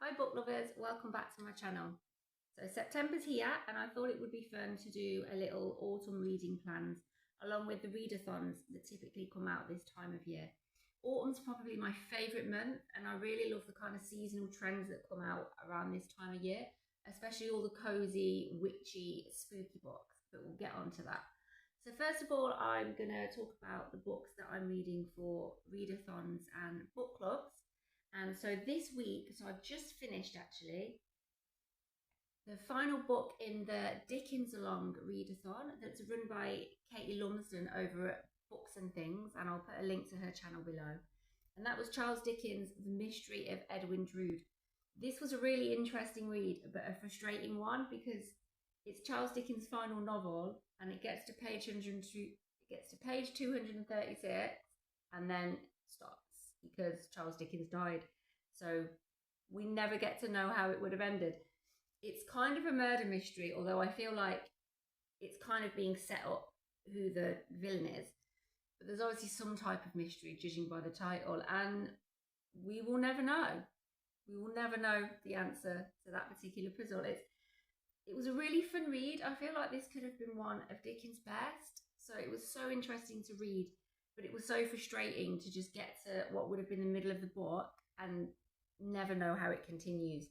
Hi book lovers, welcome back to my channel. So September's here and I thought it would be fun to do a little autumn reading plans along with the readathons that typically come out this time of year. Autumn's probably my favourite month and I really love the kind of seasonal trends that come out around this time of year, especially all the cosy, witchy, spooky books, but we'll get on to that. So first of all, I'm going to talk about the books that I'm reading for readathons and book clubs. And so this week, so I've just finished actually the final book in the Dickens Along readathon that's run by Katie Lumsden over at Books and Things, and I'll put a link to her channel below. And that was Charles Dickens' The Mystery of Edwin Drood. This was a really interesting read, but a frustrating one because it's Charles Dickens' final novel, and it gets to page 102, it gets to page 236, and then stops because Charles Dickens died. So we never get to know how it would have ended. It's kind of a murder mystery, although I feel like it's kind of being set up who the villain is. But there's obviously some type of mystery, judging by the title, and we will never know. We will never know the answer to that particular puzzle. It was a really fun read. I feel like this could have been one of Dickens' best. So it was so interesting to read, but it was so frustrating to just get to what would have been the middle of the book and never know how it continues.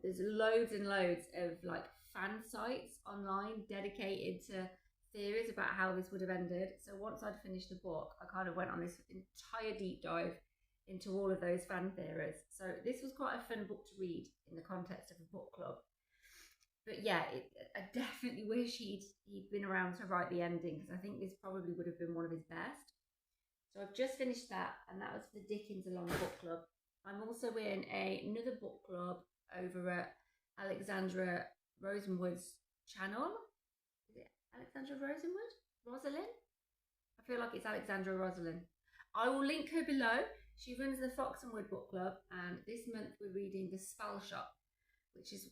There's loads and loads of like fan sites online dedicated to theories about how this would have ended. So once I'd finished the book, I kind of went on this entire deep dive into all of those fan theories. So this was quite a fun book to read in the context of a book club. But yeah, I definitely wish he'd been around to write the ending because I think this probably would have been one of his best. So I've just finished that, and that was the Dickens Along Book Club. I'm also in another book club over at Alexandra Rosenwood's channel. Is it Alexandra Rosenwood? Rosalind? I feel like it's Alexandra Rosalind. I will link her below. She runs the Foxenwood book club, and this month we're reading The Spell Shop, which is the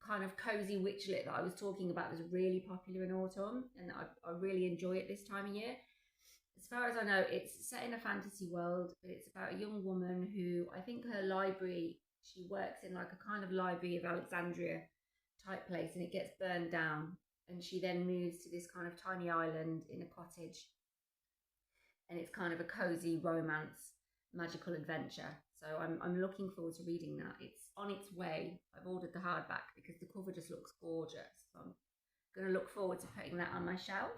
kind of cozy witchlet that I was talking about was really popular in autumn, and I really enjoy it this time of year. As far as I know, it's set in a fantasy world, but it's about a young woman who, I think her library, she works in like a kind of Library of Alexandria type place, and it gets burned down. And she then moves to this kind of tiny island in a cottage. And it's kind of a cozy romance, magical adventure. So I'm looking forward to reading that. It's on its way. I've ordered the hardback because the cover just looks gorgeous. So I'm going to look forward to putting that on my shelf.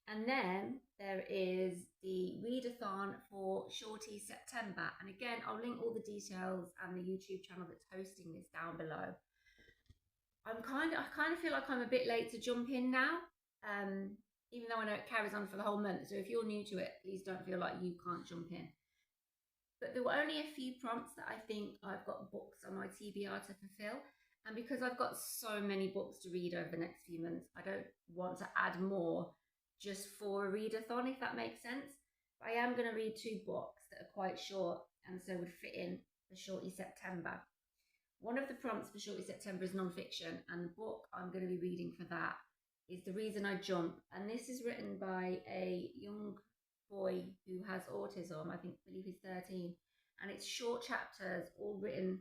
And then there is the readathon for Shorty September. And again, I'll link all the details and the YouTube channel that's hosting this down below. I kind of feel like I'm a bit late to jump in now, even though I know it carries on for the whole month. So if you're new to it, please don't feel like you can't jump in. But there were only a few prompts that I think I've got books on my TBR to fulfill. And because I've got so many books to read over the next few months, I don't want to add more just for a readathon, if that makes sense. But I am going to read 2 books that are quite short and so would fit in for Shorty September. One of the prompts for Shorty September is non-fiction, and the book I'm going to be reading for that is The Reason I Jump. And this is written by a young boy who has autism. I believe he's 13. And it's short chapters all written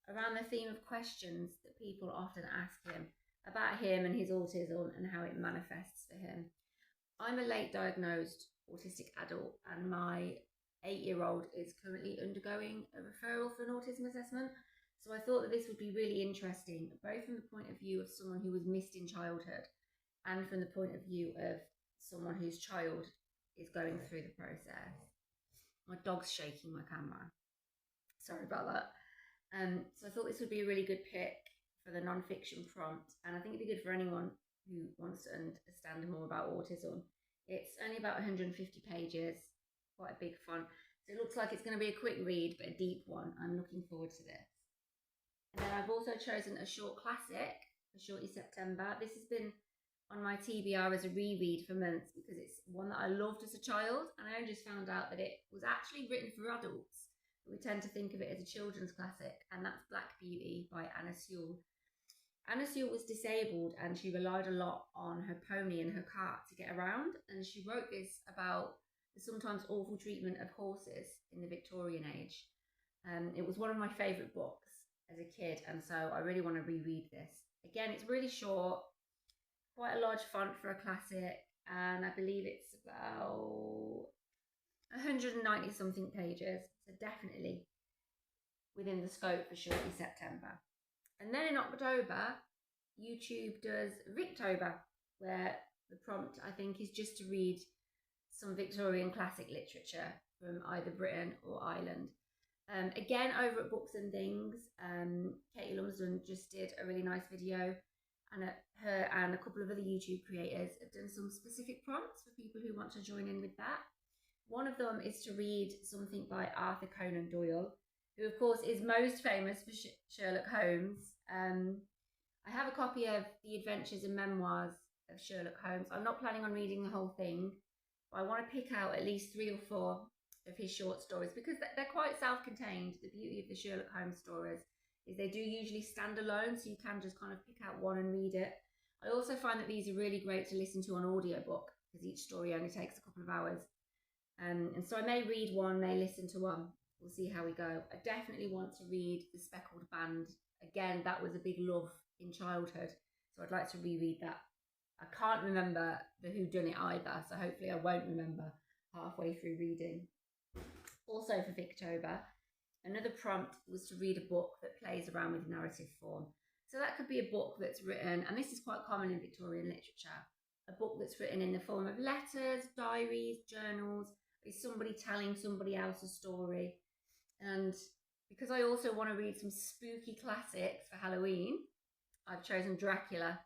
around the theme of questions that people often ask him about him and his autism and how it manifests for him. I'm a late diagnosed autistic adult, and my 8-year-old is currently undergoing a referral for an autism assessment. So I thought that this would be really interesting, both from the point of view of someone who was missed in childhood and from the point of view of someone whose child is going through the process. My dog's shaking my camera. Sorry about that. So I thought this would be a really good pick for the non-fiction prompt, and I think it'd be good for anyone who wants to understand more about autism. It's only about 150 pages, quite a big font. So it looks like it's going to be a quick read, but a deep one. I'm looking forward to this. And then I've also chosen a short classic for Shorty September. This has been on my TBR as a reread for months because it's one that I loved as a child, and I only just found out that it was actually written for adults. But we tend to think of it as a children's classic, and that's Black Beauty by Anna Sewell. Anna Sewell was disabled and she relied a lot on her pony and her cart to get around, and she wrote this about the sometimes awful treatment of horses in the Victorian age. It was one of my favourite books as a kid, and so I really want to reread this. Again, it's really short, quite a large font for a classic, and I believe it's about 190 something pages, so definitely within the scope for Shorty September. And then in October, YouTube does Victober, where the prompt, I think, is just to read some Victorian classic literature from either Britain or Ireland. Again, over at Books and Things, Katie Lumsden just did a really nice video, and her and a couple of other YouTube creators have done some specific prompts for people who want to join in with that. One of them is to read something by Arthur Conan Doyle, who of course is most famous for Sherlock Holmes. I have a copy of The Adventures and Memoirs of Sherlock Holmes. I'm not planning on reading the whole thing, but I want to pick out at least 3 or 4 of his short stories because they're quite self-contained. The beauty of the Sherlock Holmes stories is they do usually stand alone, so you can just kind of pick out one and read it. I also find that these are really great to listen to on audiobook because each story only takes a couple of hours. And so I may read one, may listen to one. We'll see how we go. I definitely want to read The Speckled Band. Again, that was a big love in childhood, so I'd like to reread that. I can't remember the whodunit either, so hopefully I won't remember halfway through reading. Also for Victober, another prompt was to read a book that plays around with narrative form. So that could be a book that's written, and this is quite common in Victorian literature, a book that's written in the form of letters, diaries, journals. Is somebody telling somebody else's story. And because I also want to read some spooky classics for Halloween, I've chosen Dracula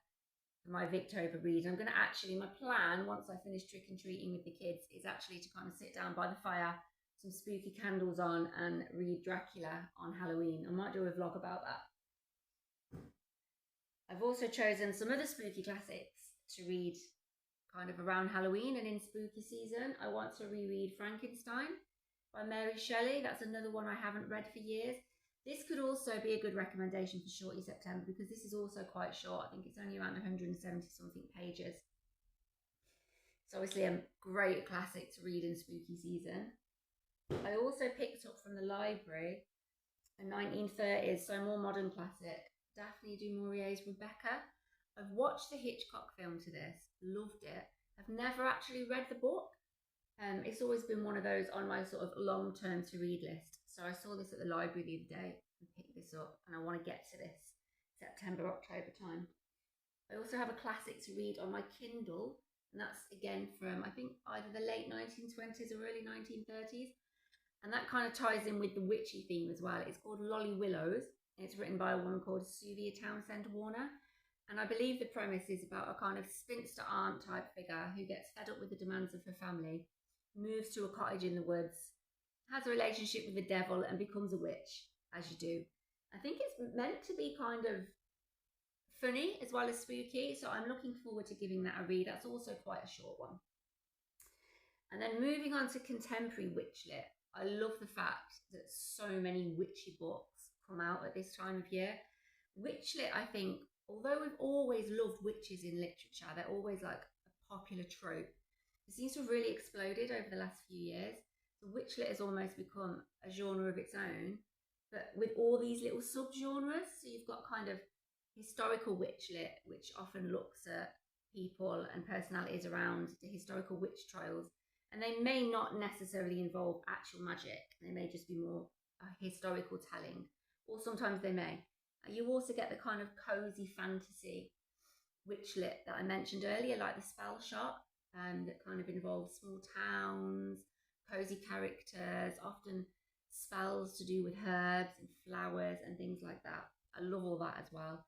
for my Victober read. I'm going to actually, my plan, once I finish trick-and-treating with the kids, is actually to kind of sit down by the fire, some spooky candles on, and read Dracula on Halloween. I might do a vlog about that. I've also chosen some other spooky classics to read kind of around Halloween and in spooky season. I want to reread Frankenstein by Mary Shelley. That's another one I haven't read for years. This could also be a good recommendation for Shorty September because this is also quite short. I think it's only around 170 something pages. It's obviously a great classic to read in spooky season. I also picked up from the library a 1930s, so more modern classic, Daphne du Maurier's Rebecca. I've watched the Hitchcock film to this, loved it. I've never actually read the book. It's always been one of those on my sort of long-term to-read list. So I saw this at the library the other day and picked this up, and I want to get to this September, October time. I also have a classic to read on my Kindle, and that's again from, I think, either the late 1920s or early 1930s. And that kind of ties in with the witchy theme as well. It's called Lolly Willows, and it's written by a woman called Suvia Townsend Warner. And I believe the premise is about a kind of spinster aunt type figure who gets fed up with the demands of her family, moves to a cottage in the woods, has a relationship with the devil, and becomes a witch, as you do. I think it's meant to be kind of funny as well as spooky, so I'm looking forward to giving that a read. That's also quite a short one. And then moving on to contemporary witch lit, I love the fact that so many witchy books come out at this time of year. Witch lit, I think, although we've always loved witches in literature, they're always like a popular trope. It seems to have really exploded over the last few years. So witch lit has almost become a genre of its own, but with all these little subgenres. So you've got kind of historical witch lit, which often looks at people and personalities around the historical witch trials, and they may not necessarily involve actual magic. They may just be more a historical telling, or sometimes they may. You also get the kind of cozy fantasy witch lit that I mentioned earlier, like the Spell Shop, that kind of involves small towns, cozy characters, often spells to do with herbs and flowers and things like that. I love all that as well.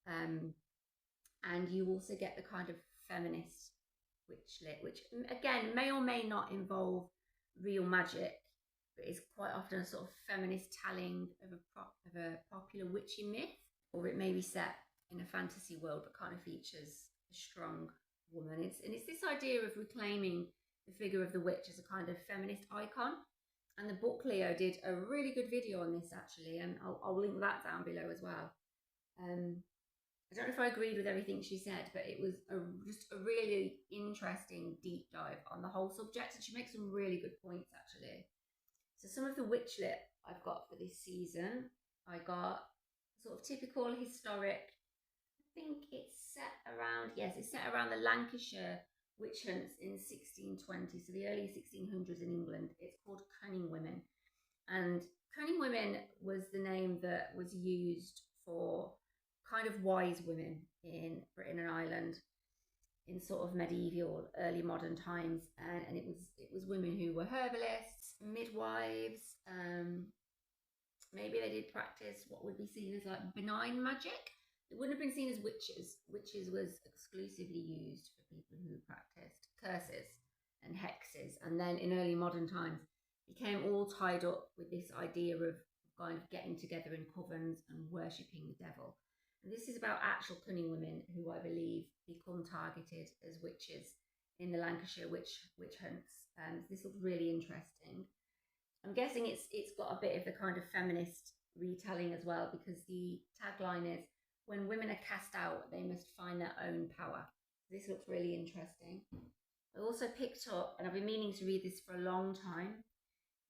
And you also get the kind of feminist witch lit, which again may or may not involve real magic, but is quite often a sort of feminist telling of a popular witchy myth, or it may be set in a fantasy world but kind of features a strong woman. It's this idea of reclaiming the figure of the witch as a kind of feminist icon. And the Book Leo did a really good video on this actually, and I'll link that down below as well. I don't know if I agreed with everything she said, but it was just a really interesting deep dive on the whole subject, and she makes some really good points actually. So some of the witch lit I've got for this season. I got sort of typical historic. I think it's set around, yes, it's set around the Lancashire witch hunts in 1620, so the early 1600s in England. It's called Cunning Women. And Cunning Women was the name that was used for kind of wise women in Britain and Ireland in sort of medieval, early modern times, and it was women who were herbalists, midwives. Maybe they did practice what would be seen as like benign magic. It wouldn't have been seen as witches. Witches was exclusively used for people who practiced curses and hexes, and then in early modern times became all tied up with this idea of kind of getting together in covens and worshipping the devil. And this is about actual cunning women who I believe become targeted as witches in the Lancashire witch hunts. This looks really interesting. I'm guessing it's got a bit of the kind of feminist retelling as well, because the tagline is, when women are cast out, they must find their own power. This looks really interesting. I also picked up, and I've been meaning to read this for a long time,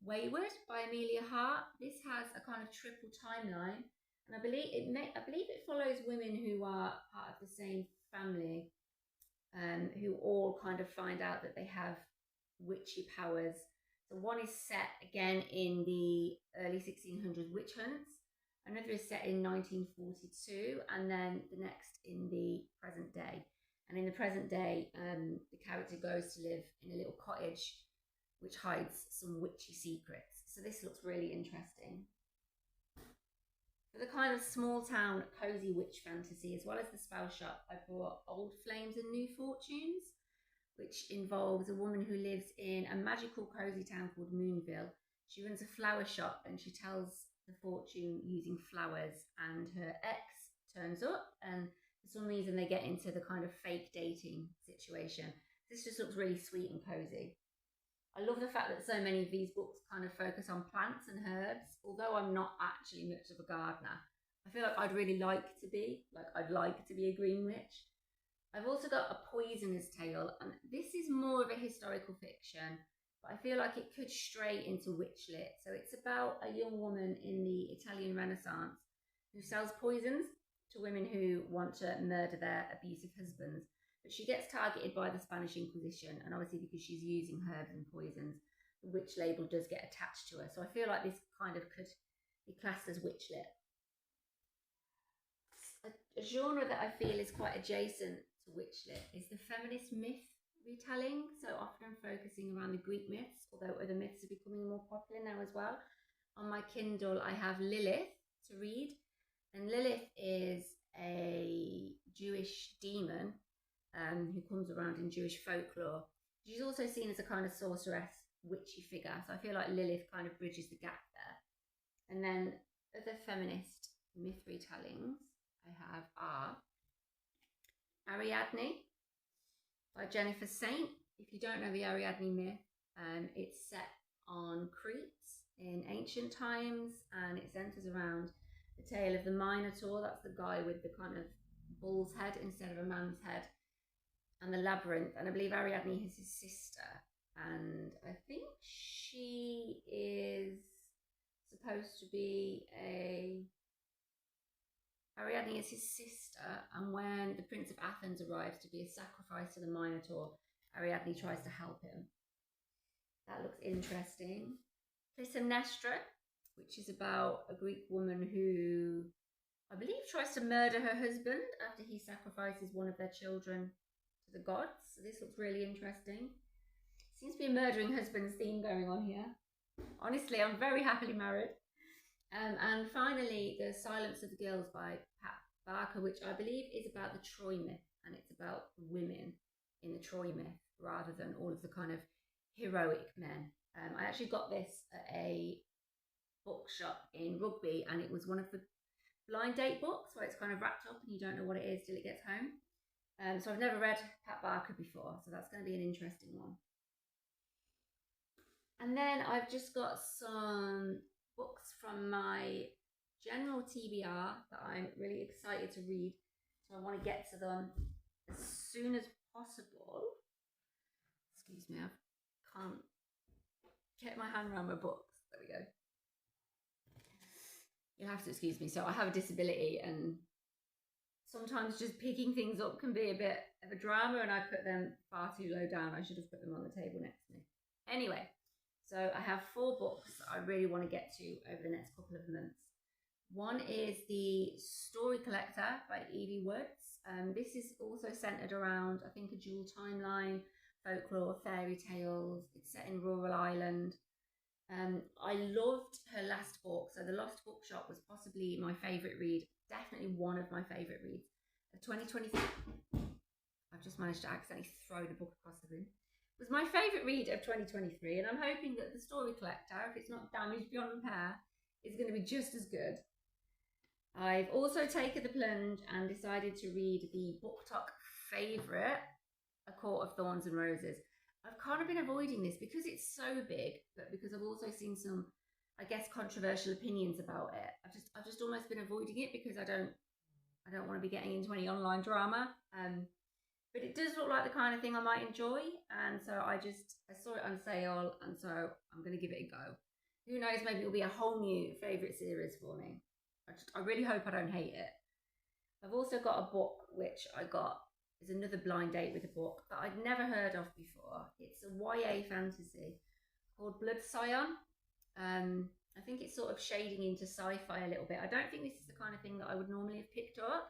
Wayward by Amelia Hart. This has a kind of triple timeline, and I believe it follows women who are part of the same family, who all kind of find out that they have witchy powers. So one is set again in the early 1600s witch hunts, another is set in 1942, and then the next in the present day. And in the present day, the character goes to live in a little cottage which hides some witchy secrets. So this looks really interesting. For the kind of small town cozy witch fantasy, as well as the spell shop, I brought Old Flames and New Fortunes, which involves a woman who lives in a magical cozy town called Moonville. She runs a flower shop and she tells the fortune using flowers, and her ex turns up, and for some reason they get into the kind of fake dating situation. This just looks really sweet and cozy. I love the fact that so many of these books kind of focus on plants and herbs. Although I'm not actually much of a gardener, I feel like I'd really like to be. I'd like to be a green witch. I've also got A Poisoner's Tale, and this is more of a historical fiction, but I feel like it could stray into witch lit. So it's about a young woman in the Italian Renaissance who sells poisons to women who want to murder their abusive husbands. But she gets targeted by the Spanish Inquisition, and obviously because she's using herbs and poisons, the witch label does get attached to her. So I feel like this kind of could be classed as witch lit. A genre that I feel is quite adjacent to witch lit is the feminist myth retelling, so often focusing around the Greek myths, although other myths are becoming more popular now as well. On my Kindle, I have Lilith to read, and Lilith is a Jewish demon who comes around in Jewish folklore. She's also seen as a kind of sorceress, witchy figure, so I feel like Lilith kind of bridges the gap there. And then other feminist myth retellings I have are Ariadne by Jennifer Saint. If you don't know the Ariadne myth, it's set on Crete in ancient times, and it centres around the tale of the Minotaur. That's the guy with the kind of bull's head instead of a man's head, and the labyrinth. And I believe Ariadne is his sister, and I think she is supposed to be Ariadne is his sister, and when the Prince of Athens arrives to be a sacrifice to the Minotaur, Ariadne tries to help him. That looks interesting. Clytemnestra, which is about a Greek woman who, I believe, tries to murder her husband after he sacrifices one of their children to the gods. So this looks really interesting. Seems to be a murdering husbands theme going on here. Honestly, I'm very happily married. And finally, The Silence of the Girls by Pat Barker, which I believe is about the Troy myth, and it's about women in the Troy myth rather than all of the kind of heroic men. I actually got this at a bookshop in Rugby, and it was one of the blind date books where it's kind of wrapped up and you don't know what it is till it gets home. So I've never read Pat Barker before, so that's going to be an interesting one. And then I've just got some books from my general TBR that I'm really excited to read. So I want to get to them as soon as possible. Excuse me, I can't get my hand around my books. There we go. You'll have to excuse me. So I have a disability, and sometimes just picking things up can be a bit of a drama, and I put them far too low down. I should have put them on the table next to me. Anyway, so I have 4 books I really want to get to over the next couple of months. One is The Story Collector by Evie Woods. This is also centered around, I think, a dual timeline, folklore, fairy tales. It's set in rural Ireland. I loved her last book. So The Lost Bookshop was possibly my favourite read, definitely one of my favourite reads of 2023. I've just managed to accidentally throw the book across the room. It was my favourite read of 2023, and I'm hoping that The Story Collector, if it's not damaged beyond repair, is going to be just as good. I've also taken the plunge and decided to read the BookTok favourite, A Court of Thorns and Roses. I've kind of been avoiding this because it's so big, but because I've also seen some, I guess, controversial opinions about it. I've just almost been avoiding it because I don't want to be getting into any online drama. But it does look like the kind of thing I might enjoy, and so I saw it on sale, and so I'm going to give it a go. Who knows, maybe it'll be a whole new favourite series for me. I really hope I don't hate it. I've also got a book which I got is another blind date with a book that I'd never heard of before. It's a YA fantasy called Blood Scion. I think it's sort of shading into sci-fi a little bit. I don't think this is the kind of thing that I would normally have picked up,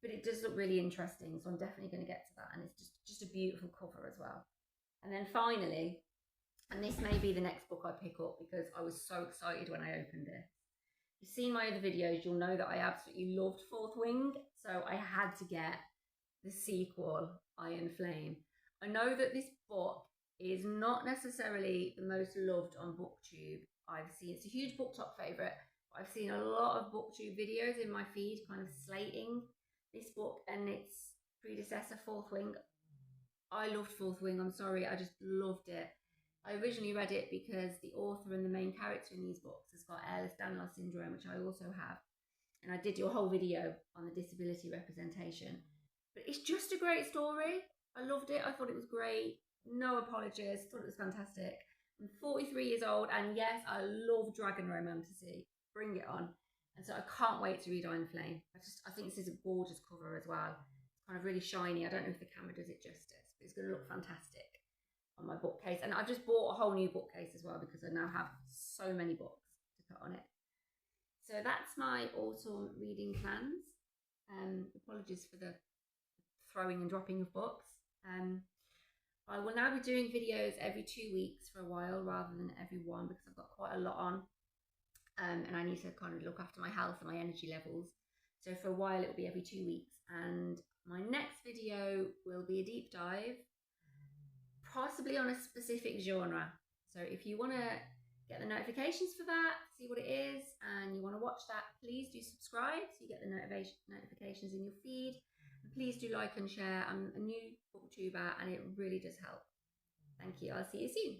but it does look really interesting, so I'm definitely going to get to that. And it's just a beautiful cover as well. And then finally, and this may be the next book I pick up because I was so excited when I opened it. If you've seen my other videos, you'll know that I absolutely loved Fourth Wing, so I had to get the sequel, Iron Flame. I know that this book is not necessarily the most loved on BookTube. I've seen, it's a huge BookTok favourite, but I've seen a lot of BookTube videos in my feed kind of slating this book and its predecessor, Fourth Wing. I loved Fourth Wing, I'm sorry, I just loved it. I originally read it because the author and the main character in these books has got Ehlers-Danlos syndrome, which I also have. And I did do a whole video on the disability representation. But it's just a great story. I loved it. I thought it was great. No apologies. Thought it was fantastic. I'm 43 years old, and yes, I love dragon romantasy. Bring it on. And so I can't wait to read Iron Flame. I think this is a gorgeous cover as well. It's kind of really shiny. I don't know if the camera does it justice, but it's going to look fantastic on my bookcase. And I've just bought a whole new bookcase as well because I now have so many books to put on it. So that's my autumn reading plans. Apologies for the throwing and dropping of books. I will now be doing videos every 2 weeks for a while rather than every one because I've got quite a lot on, and I need to kind of look after my health and my energy levels. So for a while it will be every 2 weeks, and my next video will be a deep dive, possibly on a specific genre. So if you want to get the notifications for that, see what it is, and you want to watch that, please do subscribe so you get the notifications in your feed. Please do like and share. I'm a new booktuber and it really does help. Thank you. I'll see you soon.